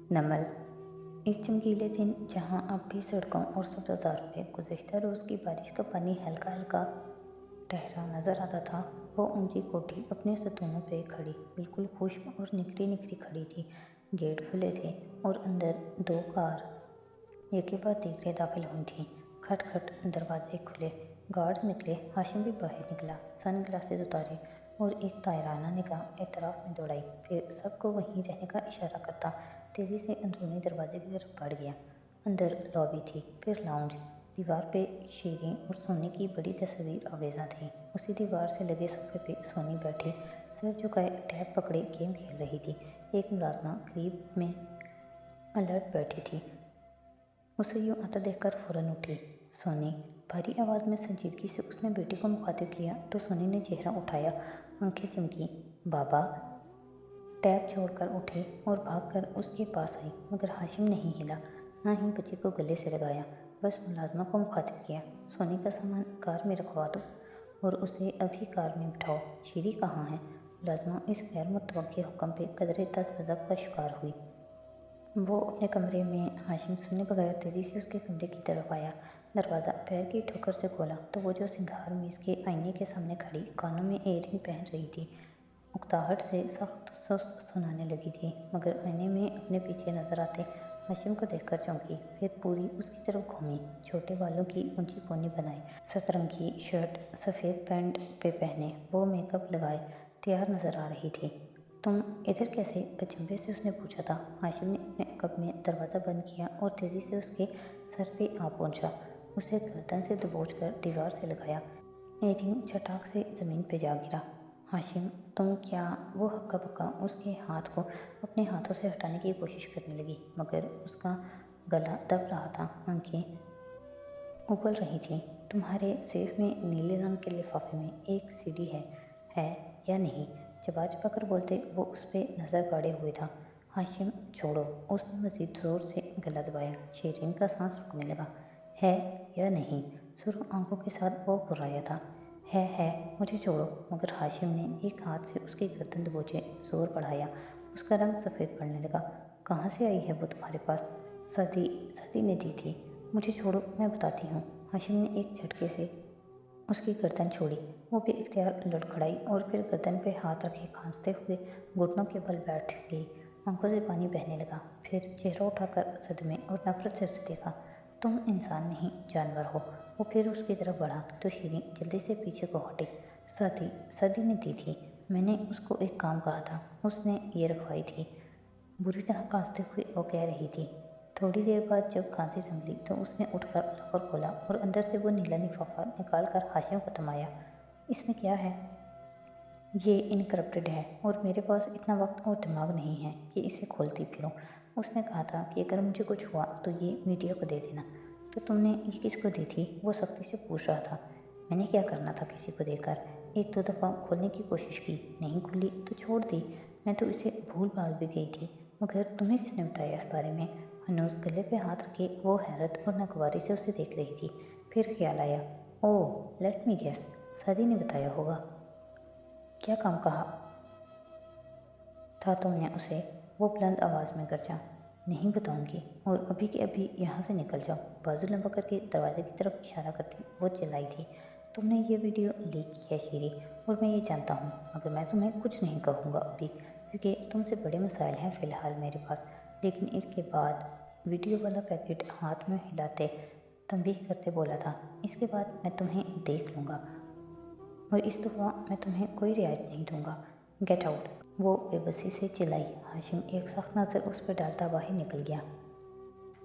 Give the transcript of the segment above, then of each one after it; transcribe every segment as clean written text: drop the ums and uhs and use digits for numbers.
नमल। इस चमकीले दिन जहाँ अब भी सड़कों और सब्ज़ारों पे गुज़श्ता रोज़ की बारिश का पानी हल्का हल्का ठहरा नज़र आता था, वो ऊंची कोठी अपने सतूनों पे खड़ी बिल्कुल खुश्क और निखरी निखरी खड़ी थी। गेट खुले थे और अंदर दो कार एक के बाद तीसरे दाखिल हुई थीं। खट खट दरवाजे खुले, गार्ड्स निकले, हाशिम भी बाहर निकला, सन ग्लासेस उतारे और एक तायराना निगाह एतराफ़ में दौड़ाई, फिर सबको वहीं रहने का इशारा करता तेज़ी से अंदरूनी दरवाजे की तरफ बढ़ गया। अंदर लॉबी थी, फिर लाउंज। दीवार पे शीरीं और सोनी की बड़ी तस्वीर आवेज़ा थी। उसी दीवार से लगे सोफे पे सोनी बैठी सिर झुकाए टैब पकड़े गेम खेल रही थी। एक मुलाज़िमा करीब में अलर्ट बैठी थी। उसे यूं आता देखकर फ़ौरन उठी। सोनी, भारी आवाज़ में संजीदगी से उसने बेटी को मुखातिब किया तो सोनी ने चेहरा उठाया, आंखें चमकी। बाबा। टैब छोड़कर उठी और भागकर उसके पास आई, मगर हाशिम नहीं हिला, ना ही बच्ची को गले से लगाया। बस मुलाज़िमा को मुखातिब किया, सोनी का सामान कार में रखवा दो और उसे अभी कार में बिठाओ। शीरी कहाँ है? मुलाज़िमा इस गैर मुतवक्के हुक्म पे कदरे तज़ब्ज़ुब का शिकार हुई। वो अपने कमरे में। हाशिम सुने बगैर तेज़ी से उसके कमरे की तरफ आया। दरवाज़ा पैर की ठोकर से खोला तो वो जो सिंगार मेज़ के आईने के सामने खड़ी कानों में एयरिंग पहन रही थी, उकताहट से सख्त सुस्त सुनाने लगी थी, मगर आईने में अपने पीछे नजर आते हाशिम को देखकर चौंकी, फिर पूरी उसकी तरफ घूमी। छोटे बालों की ऊंची पोनी बनाई, सतरंगी शर्ट सफ़ेद पैंट पे पहने, वो मेकअप लगाए तैयार नजर आ रही थी। तुम इधर कैसे? अचंभे से उसने पूछा था। हाशिम ने अपने कब में दरवाज़ा बंद किया और तेज़ी से उसके सर पे आ पहुंचा, उसे गर्दन से दबोच कर दीवार से लगाया। एयरिंग चटाक से ज़मीन पे जा गिरा। हाशिम, तुम क्या? वो हक्का बक्का उसके हाथ को अपने हाथों से हटाने की कोशिश करने लगी, मगर उसका गला दब रहा था, आंखें उबल रही थीं। तुम्हारे सेफ में नीले रंग के लिफाफे में एक सीडी है या नहीं? चबा चबा कर बोलते वो उस पर नज़र गाड़े हुए था। हाशिम, छोड़ो। उसने मज़ीद ज़ोर से गला दबाया। शीरीन का सांस रुकने लगा। है या नहीं? सुर्ख आंखों के साथ वो घुर्राया था। है, मुझे छोड़ो। मगर हाशिम ने एक हाथ से उसकी गर्दन दबोचे जोर बढ़ाया। उसका रंग सफ़ेद पड़ने लगा। कहाँ से आई है वो तुम्हारे पास? सदी ने दी थी। मुझे छोड़ो, मैं बताती हूँ। हाशिम ने एक झटके से उसकी गर्दन छोड़ी। वो भी इख्तियार लड़खड़ाई और फिर गर्दन पे हाथ रखे खांसते हुए घुटनों के बल बैठ गई। आंखों से पानी बहने लगा, फिर चेहरा उठाकर सदमे और नफरत से उसे देखा। तुम इंसान नहीं, जानवर हो। वो फिर उसकी तरफ बढ़ा तो शीरीं जल्दी से पीछे को हटी। सदी ने दी थी। मैंने उसको एक काम कहा था, उसने ये रखवाई थी। बुरी तरह खांसते हुए वो कह रही थी। थोड़ी देर बाद जब खांसी संभली तो उसने उठकर लॉकर खोला और अंदर से वो नीला लिफाफा निकाल कर हाशिम को थमाया। इसमें क्या है? ये इनकरप्टेड है और मेरे पास इतना वक्त और दिमाग नहीं है कि इसे खोलती फिरूं। उसने कहा था कि अगर मुझे कुछ हुआ तो ये मीडिया को दे देना। तो तुमने ये किसको दी थी? वो सख्ती से पूछ रहा था। मैंने क्या करना था किसी को देकर? एक दो दफ़ा खोलने की कोशिश की, नहीं खुली तो छोड़ दी। मैं तो इसे भूल भाल भी गई थी, मगर तुम्हें किसने बताया इस बारे में? हनूज गले पे हाथ रखे वो हैरत और नागवारी से उसे देख रही थी। फिर ख्याल आया, ओह लेट मी गेस, सदी ने बताया होगा। क्या काम कहा था तुमने उसे? वो बुलंद आवाज़ में गरजा। नहीं बताऊंगी, और अभी के अभी यहाँ से निकल जाओ। बाजू लंबा करके दरवाजे की तरफ इशारा करती वो चिल्लाई थी। तुमने ये वीडियो लीक की है शीरी, और मैं ये जानता हूँ, मगर मैं तुम्हें कुछ नहीं कहूँगा अभी, क्योंकि तुमसे बड़े मसाइल हैं फ़िलहाल मेरे पास। लेकिन इसके बाद वीडियो वाला पैकेट हाथ में हिलाते तंबीह करते बोला था, इसके बाद मैं तुम्हें देख लूँगा और इस दफ़ा मैं तुम्हें कोई रियायत नहीं दूंगा। Get out. वो बेबसी से चिल्लाई। हाशिम एक सख्त नज़र उस पर डालता बाहर निकल गया।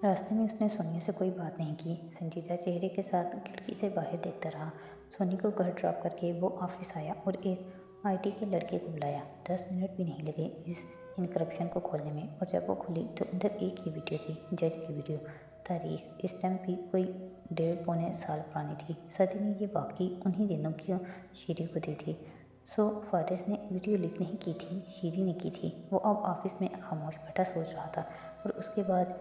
रास्ते में उसने सोनिया से कोई बात नहीं की। संजीदा चेहरे के साथ खिड़की से बाहर देखता रहा। सोनी को घर ड्रॉप करके वो ऑफिस आया और एक आईटी के लड़के को बुलाया। 10 मिनट भी नहीं लगे इस इनक्रप्शन को खोलने में, और जब वो खुली तो अंदर एक ही वीडियो थी, जज की वीडियो। तारीख इस टाइम भी कोई 1.5-पौने साल पुरानी थी। सदी ने ये बाकी उन्हीं दिनों की शीरी को दी थी। सो फारिस ने वीडियो लीक नहीं की थी, शीरी ने की थी। वो अब ऑफिस में खामोश बैठा सोच रहा था, और उसके बाद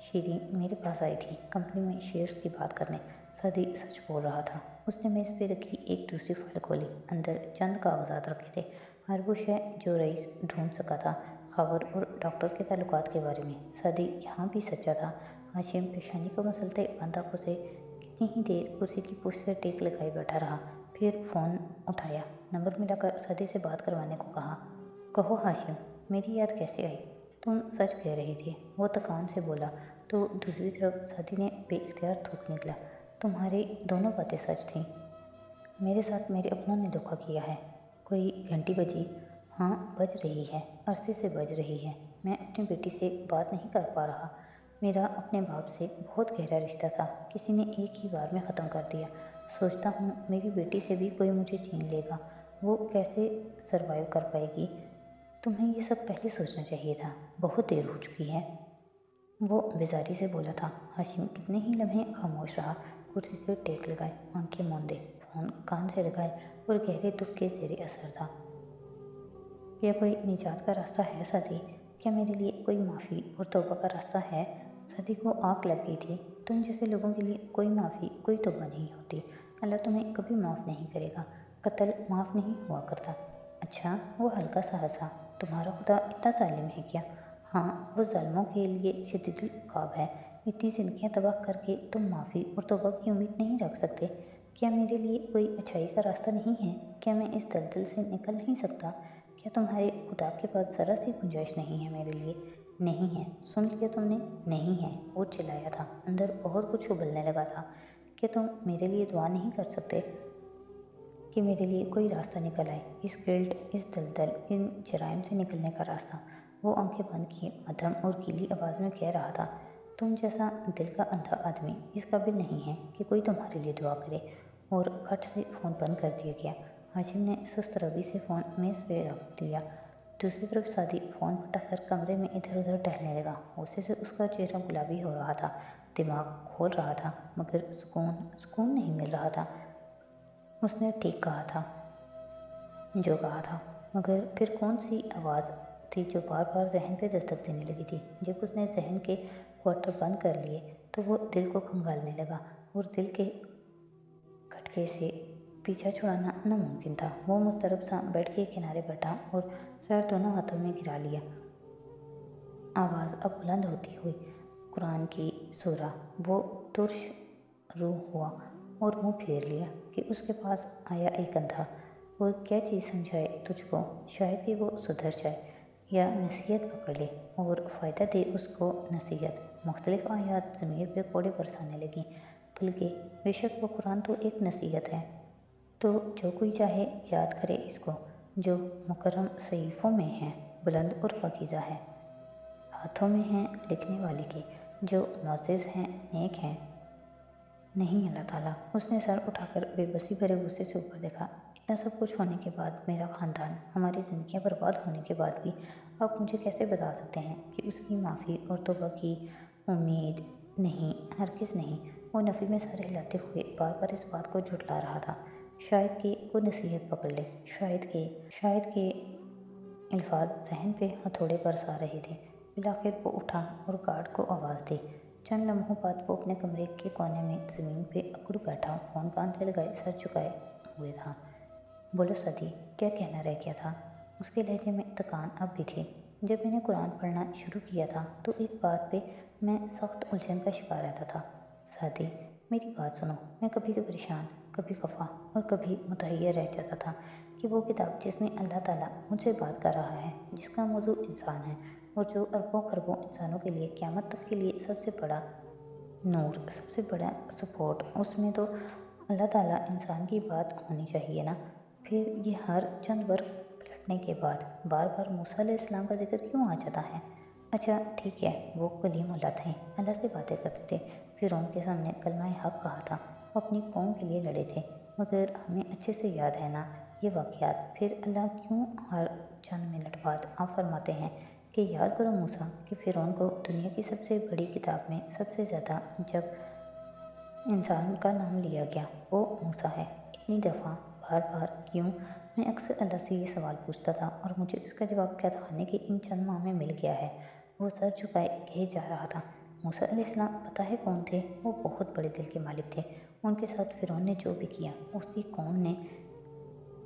शीरी मेरे पास आई थी कंपनी में शेयर्स की बात करने। सदी सच बोल रहा था। उसने मेज़ पे रखी एक दूसरी फाइल खोली। अंदर चंद कागजात रखे थे, हर वो शय जो रईस ढूंढ सका था। खबर और डॉक्टर के ताल्लुकात के बारे में। सादी यहाँ भी सच्चा था। हाशिम पेशानी को मसलते बंद आंखों से कितनी ही देर कुर्सी की पुश से टेक लगाए बैठा रहा, फिर फ़ोन उठाया, नंबर मिलाकर सादी से बात करवाने को कहा। कहो हाशिम, मेरी याद कैसे आई? तुम सच कह रही थी, वो थकान से बोला। तो दूसरी तरफ सादी ने बेइख्तियार थूक निकला। तुम्हारी दोनों बातें सच थीं। मेरे साथ मेरे अपनों ने धोखा किया है। कोई घंटी बजी? हाँ, बज रही है, अरसे से बज रही है। मैं अपनी बेटी से बात नहीं कर पा रहा। मेरा अपने बाप से बहुत गहरा रिश्ता था, किसी ने एक ही बार में ख़त्म कर दिया। सोचता हूँ मेरी बेटी से भी कोई मुझे छीन लेगा, वो कैसे सरवाइव कर पाएगी? तुम्हें ये सब पहले सोचना चाहिए था, बहुत देर हो चुकी है। वो बेजारी से बोला था। हाशिम कितने ही लम्हे खामोश रहा, कुर्सी से टेक लगाए, आंखें मूंदे, फ़ोन कान से लगाए और गहरे दुख के ज़ेरे असर था। क्या कोई निजात का रास्ता है सादी? क्या मेरे लिए कोई माफ़ी और तौबा का रास्ता है? सादी को आग लग गई थी। तुम जैसे लोगों के लिए कोई माफ़ी कोई तौबा नहीं होती। अल्लाह तुम्हें कभी माफ़ नहीं करेगा। कत्ल माफ़ नहीं हुआ करता। अच्छा, वो हल्का सा हंसा। तुम्हारा खुदा इतना जालिम है क्या? हाँ, वो ज़ालिमों के लिए शदीदुल इक़ाब है। इतनी ज़िंदगियाँ तबाह करके तुम माफ़ी और तौबा की उम्मीद नहीं रख सकते। क्या मेरे लिए कोई अच्छाई का रास्ता नहीं है? क्या मैं इस दलदल से निकल नहीं सकता? क्या तुम्हारे खुदा के पास ज़रा सी गुंजाइश नहीं है मेरे लिए? नहीं है। सुन लिया तुमने? नहीं है, वो चिल्लाया था। अंदर बहुत कुछ उबलने लगा था। क्या तुम मेरे लिए दुआ नहीं कर सकते कि मेरे लिए कोई रास्ता निकल आए, इस गिल्ट, इस दलदल, इन जराइम से निकलने का रास्ता? वो आंखें बंद किए मध्यम और गीली आवाज़ में कह रहा था। तुम जैसा दिल का अंधा आदमी इस काबिल नहीं है कि कोई तुम्हारे लिए दुआ करे। और खट से फ़ोन बंद कर दिया गया। हाशिम ने सुस्त रवि से फ़ोन मेज़ पे रख दिया। दूसरी तरफ सादी फ़ोन पटाकर कमरे में इधर उधर टहलने लगा। गुस्से से उसका चेहरा गुलाबी हो रहा था, दिमाग खोल रहा था, मगर सुकून नहीं मिल रहा था। उसने ठीक कहा था जो कहा था, मगर फिर कौन सी आवाज़ थी जो बार बार जहन पे दस्तक देने लगी थी? जब उसने जहन के क्वार्टर बंद कर लिए तो वो दिल को खंगालने लगा और दिल के खटके से पीछा छुड़ाना नामुमकिन था। वो मुस्तरब सा बेड के किनारे बैठा और सर दोनों हाथों में गिरा लिया। आवाज़ अब बुलंद होती हुई कुरान की सूरा। वो तुर्श रूह हुआ और मुँह फेर लिया कि उसके पास आया एक अंधा। और क्या चीज़ समझाए तुझको? शायद कि वो सुधर जाए या नसीहत पकड़ ले और फ़ायदा दे उसको नसीहत। मुख्तलिफ आयात ज़मीर पे कोड़े बरसाने लगी। बल्कि बेशक वो कुरान तो एक नसीहत है, तो जो कोई चाहे याद करे इसको, जो मुकर्रम सहीफ़ों में है, बुलंद और पाकीज़ा है, हाथों में हैं लिखने वाले के, जो मुअज़्ज़ज़ हैं, नेक हैं। नहीं अल्लाह ताला। उसने सर उठाकर बेबसी भरे गुस्से से ऊपर देखा। इतना सब कुछ होने के बाद, मेरा ख़ानदान, हमारी ज़िंदगियाँ बर्बाद होने के बाद भी आप मुझे कैसे बता सकते हैं कि उसकी माफ़ी और तौबा की उम्मीद नहीं, हरगिज़ नहीं। वो नफ़ी में सर हिलाते हुए बार बार इस बात को झुठला रहा था। शायद कि वो नसीहत पकड़ ले, शायद कि अल्फाज ज़हन पे हथौड़े बरसा रहे थे। फिर वो उठा और गार्ड को आवाज़ दी। चंद लम्हों बाद वो अपने कमरे के कोने में ज़मीन पे अकड़ बैठा, फ़ोन कान से लगाए, सर झुकाए हुए था। बोलो सदी, क्या कहना रह गया था? उसके लहजे में थकान अब भी थी। जब मैंने कुरान पढ़ना शुरू किया था तो एक बात पे मैं सख्त उलझन का शिकार रहता था। सादी, मेरी बात सुनो। मैं कभी परेशान, कभी खफा और कभी मुतहय्यर रह जाता था कि वो किताब जिसमें अल्लाह ताला मुझसे बात कर रहा है, जिसका मौजू इंसान है और जो अरबों खरबों इंसानों के लिए क़यामत तक के लिए सबसे बड़ा नूर, सबसे बड़ा सपोर्ट, उसमें तो अल्लाह ताला इंसान की बात होनी चाहिए ना। फिर ये हर चंद वर्ग पलटने के बाद बार बार मूसा अलैहिस्सलाम का जिक्र क्यों आ जाता है? अच्छा ठीक है, वो कलीमुल्लाह थे, अल्लाह से बातें करते थे, फिर उनके सामने कलमा हक कहा था, वो अपनी कौम के लिए लड़े थे। मगर हमें अच्छे से याद है ना ये वाक़यात। फिर अल्लाह क्यों हर चंद मिनट बाद आप फरमाते हैं कि याद करो मूसा कि फ़िरौन को दुनिया की सबसे बड़ी किताब में सबसे ज़्यादा जब इंसान का नाम लिया गया वो मूसा है। इतनी दफ़ा, बार बार क्यों? मैं अक्सर अल्लाह से ये सवाल पूछता था और मुझे इसका जवाब कैद खाने के इन चंद माह में मिल गया है। वो सर झुकाए कहे जा रहा था। मूसा अलैहिस्सलाम पता है कौन थे? वो बहुत बड़े दिल के मालिक थे। उनके साथ फ़िरौन ने जो भी किया, उसकी कौम ने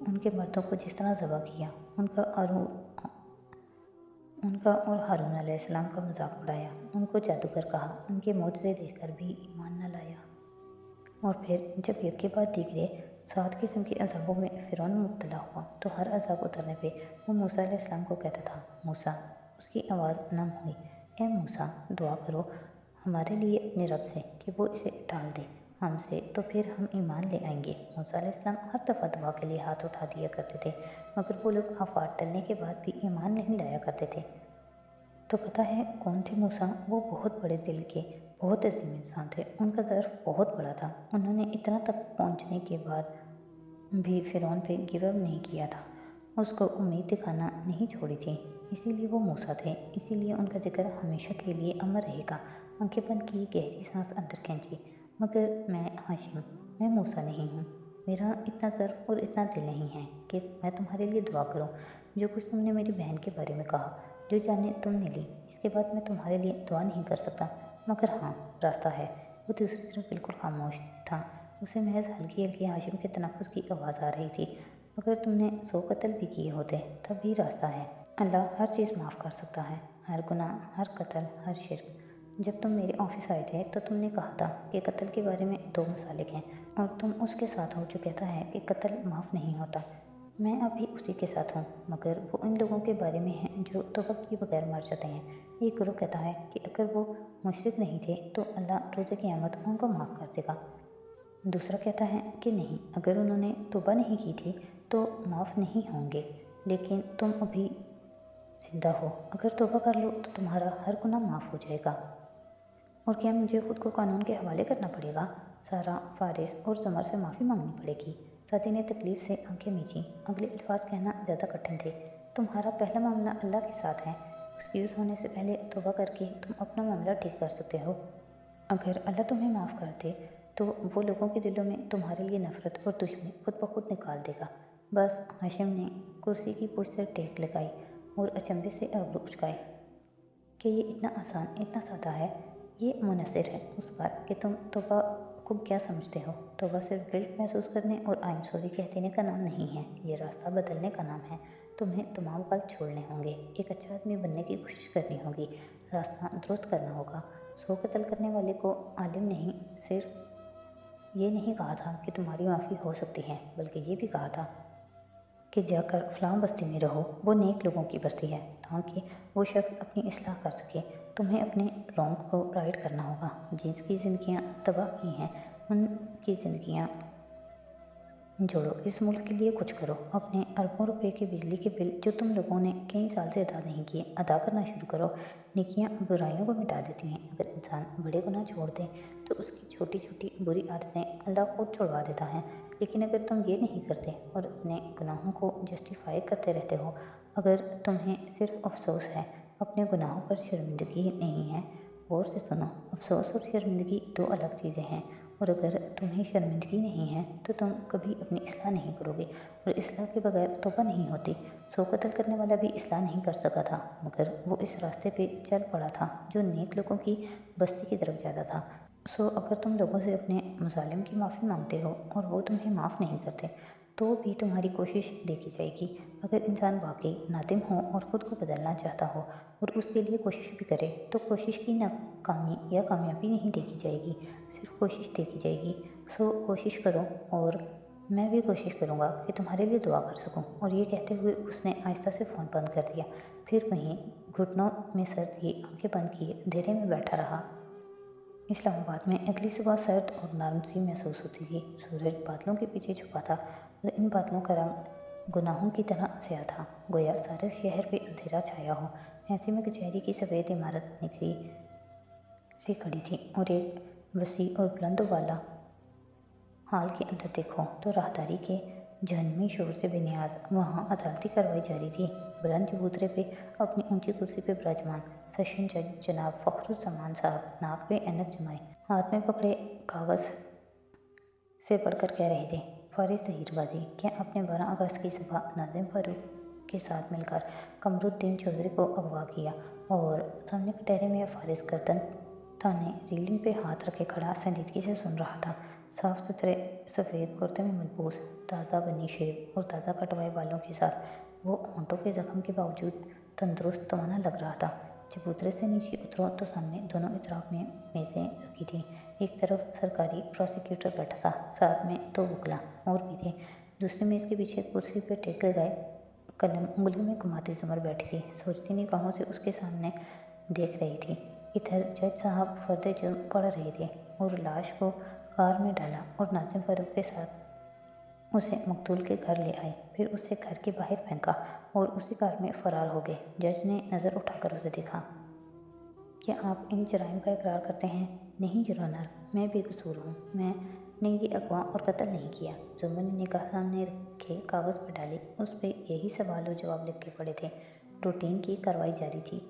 उनके मर्दों को जिस तरह ज़बह किया, उनका उनका और हारून अलैहिस्सलाम का मजाक उड़ाया, उनको जादूगर कहा, उनके मोजज़े देखकर भी ईमान न लाया। और फिर जब एक के बाद दीगरे 7 किस्म के अज़ाबों में फ़िरौन मुब्तला हुआ तो हर अज़ाब उतरने पे वो मूसा अलैहिस्सलाम को कहता था, मूसा। उसकी आवाज़ नम हुई, ए मूसा, दुआ करो हमारे लिए अपने रब से कि वो इसे टाल दे हमसे, तो फिर हम ईमान ले आएंगे। मूसा अलैहिस्सलाम हर दफ़ा दुआ के लिए हाथ उठा दिया करते थे, मगर वो लोग आफात टलने के बाद भी ईमान नहीं लाया करते थे। तो पता है कौन थे मूसा? वो बहुत बड़े दिल के, बहुत अजीम इंसान थे। उनका ज़र्फ बहुत बड़ा था। उन्होंने इतना तक पहुंचने के बाद भी फ़िरौन पे गिव अप नहीं किया था, उसको उम्मीद दिखाना नहीं छोड़ी थी। इसीलिए वो मूसा थे, इसीलिए उनका जिक्र हमेशा के लिए अमर रहेगा। आंखें बंद की, गहरी सांस अंदर खींची। मगर मैं हाशिम, मैं मूसा नहीं हूँ। मेरा इतना ज़र्फ और इतना दिल नहीं है कि मैं तुम्हारे लिए दुआ करूँ। जो कुछ तुमने मेरी बहन के बारे में कहा, जो जाने तुमने ली, इसके बाद मैं तुम्हारे लिए दुआ नहीं कर सकता। मगर हाँ, रास्ता है। वो दूसरी तरफ बिल्कुल खामोश था। उसे महज हल्की हल्की हाशिम के तनफ़ुस की आवाज़ आ रही थी। अगर तुमने 100 कत्ल भी किए होते तब भी रास्ता है। अल्लाह हर चीज़ माफ़ कर सकता है, हर गुनाह, हर कत्ल, हर शिर्क। जब तुम मेरे ऑफिस आए थे तो तुमने कहा था कि कत्ल के बारे में 2 मसालिक हैं और तुम उसके साथ हो जो कहता है कि कत्ल माफ़ नहीं होता। मैं अभी उसी के साथ हूँ, मगर वो इन लोगों के बारे में है जो तौबा किए बगैर मर जाते हैं। एक ग्रुह कहता है कि अगर वो मुशरिक नहीं थे तो अल्लाह रोज़े क़यामत उनको माफ़ कर देगा। दूसरा कहता है कि नहीं, अगर उन्होंने तौबा नहीं की थी तो माफ़ नहीं होंगे, लेकिन तुम अभी ज़िंदा हो, अगर तौबा कर लो तो तुम्हारा हर गुनाह माफ़ हो जाएगा। और क्या मुझे खुद को कानून के हवाले करना पड़ेगा? सारा, फारिस और ज़मर से माफ़ी मांगनी पड़ेगी। साथी ने तकलीफ से आंखें मींची। अगले अल्फाज कहना ज़्यादा कठिन थे। तुम्हारा पहला मामला अल्लाह के साथ है। एक्सक्यूज़ होने से पहले तौबा करके तुम अपना मामला ठीक कर सकते हो। अगर अल्लाह तुम्हें माफ़ कर दे तो वो लोगों के दिलों में तुम्हारे लिए नफ़रत और दुश्मनी खुद ब खुद निकाल देगा। बस, हाशिम ने कुर्सी की पुष्ट से टेक लगाई और अचंभे से अब्रू उचकाए कि ये इतना आसान, इतना सादा है। ये मुनहसर है उस पर कि तुम तौबा को क्या समझते हो। तौबा सिर्फ गिल्ट महसूस करने और आई एम सॉरी कह देने का नाम नहीं है, ये रास्ता बदलने का नाम है। तुम्हें तमाम गलत छोड़ने होंगे, एक अच्छा आदमी बनने की कोशिश करनी होगी, रास्ता दुरुस्त करना होगा। 100 कत्ल करने वाले को आलिम नहीं सिर्फ ये नहीं कहा था कि तुम्हारी माफ़ी हो सकती है, बल्कि ये भी कहा था कि जाकर फ़लाँ बस्ती में रहो, वो नेक लोगों की बस्ती है, ताकि वो शख्स अपनी इस्लाह कर सके। तुम्हें अपने रॉन्ग को राइट करना होगा। जिनकी ज़िंदगियाँ तबाह की हैं उनकी ज़िंदगियाँ जोड़ो। इस मुल्क के लिए कुछ करो। अपने अरबों रुपए के बिजली के बिल जो तुम लोगों ने कई साल से अदा नहीं किए, अदा करना शुरू करो। नेकियां बुराइयों को मिटा देती हैं। अगर इंसान बड़े गुनाह छोड़ दे तो उसकी छोटी छोटी बुरी आदतें अल्लाह खुद छुड़वा देता है। लेकिन अगर तुम ये नहीं करते और अपने गुनाहों को जस्टिफाई करते रहते हो, अगर तुम्हें सिर्फ अफसोस है, अपने गुनाहों पर शर्मिंदगी नहीं है, गौर से सुनो, अफसोस और शर्मिंदगी 2 अलग चीज़ें हैं। और अगर तुम्हें शर्मिंदगी नहीं है तो तुम कभी अपनी इस्लाह नहीं करोगे, और इस्लाह के बगैर तौबा नहीं होती। 100 कत्ल करने वाला भी इस्लाह नहीं कर सका था, मगर वो इस रास्ते पे चल पड़ा था जो नेक लोगों की बस्ती की तरफ जाता था। अगर तुम लोगों से अपने मुजालिम की माफ़ी मांगते हो और वो तुम्हें माफ़ नहीं करते, तो भी तुम्हारी कोशिश देखी जाएगी। अगर इंसान वाकई नादिम हो और ख़ुद को बदलना चाहता हो और उसके लिए कोशिश भी करे, तो कोशिश की नाकामी या कामयाबी नहीं देखी जाएगी, सिर्फ कोशिश देखी जाएगी। कोशिश करो, और मैं भी कोशिश करूँगा कि तुम्हारे लिए दुआ कर सकूँ। और ये कहते हुए उसने आहिस्ता से फ़ोन बंद कर दिया। फिर वहीं घुटनों में सर दिए, आंखें बंद किए अंधेरे में बैठा रहा। इस्लामाबाद में अगली सुबह सर्द और नरम सी महसूस होती थी। सूरज बादलों के पीछे छुपा था और इन बादलों का रंग गुनाहों की तरह स्याह था, गोया सारे शहर पे अंधेरा छाया हो। ऐसे में कचहरी की सफ़ेद इमारत निखरी सी खड़ी थी और एक वसी और बुलंद वाला हाल के अंदर देखो तो राहदारी के जहन्नमी शोर से बेनियाज वहाँ अदालती कार्रवाई जारी थी। बुलंद चबूतरे पे अपनी ऊंची कुर्सी पे विराजमान सेशन जज जनाब फ़खरुज़्ज़मान साहब नाक पे ऐनक जमाए, हाथ में पकड़े कागज़ से पढ़कर कह रहे थे, फारिस ज़हीर-गाज़ी, क्या आपने 12 अगस्त की सुबह नाज़िम फ़ारूक के साथ मिलकर कमरुद्दीन चौधरी को अगवा किया? और सामने कटहरे में फारिस गर्दन ताने रीलिंग पे हाथ रखे खड़ा संजीदगी से सुन रहा था। साफ सुथरे सफ़ेद कुर्ते में मलबूस, ताज़ा बनी शेव और ताज़ा कटवाए बालों के साथ वो होंठों के जख्म के बावजूद तंदुरुस्त तवाना लग रहा था। चबूतरे से नीचे उतरो तो सामने दोनों इतराफ में मेज़ें रखी थी। एक तरफ सरकारी प्रोसिक्यूटर बैठा था, साथ में 2 वकील और भी थे। दूसरी मेज़ के पीछे कुर्सी पर टेके गए कलम उंगली में घुमाती जुमर बैठी थी, सोचती निगाहों से उसके सामने देख रही थी। इधर जज साहब फर्द जुर्म पढ़ रहे थे और लाश को कार में डाला और नाज़िम फारूक के साथ उसे मकतूल के घर ले आए, फिर उसे घर के बाहर फेंका और उसी कार में फरार हो गए। जज ने नज़र उठाकर उसे देखा। क्या आप इन जराइम का इकरार करते हैं? नहीं योर ऑनर, मैं बेकसूर हूँ। मैंने ये अगवा और कत्ल नहीं किया। जुम्मन ने निगाह सामने रखे कागज़ पर डाली। उस पर यही सवाल और जवाब लिखे पड़े थे। रूटीन की कार्रवाई जारी थी।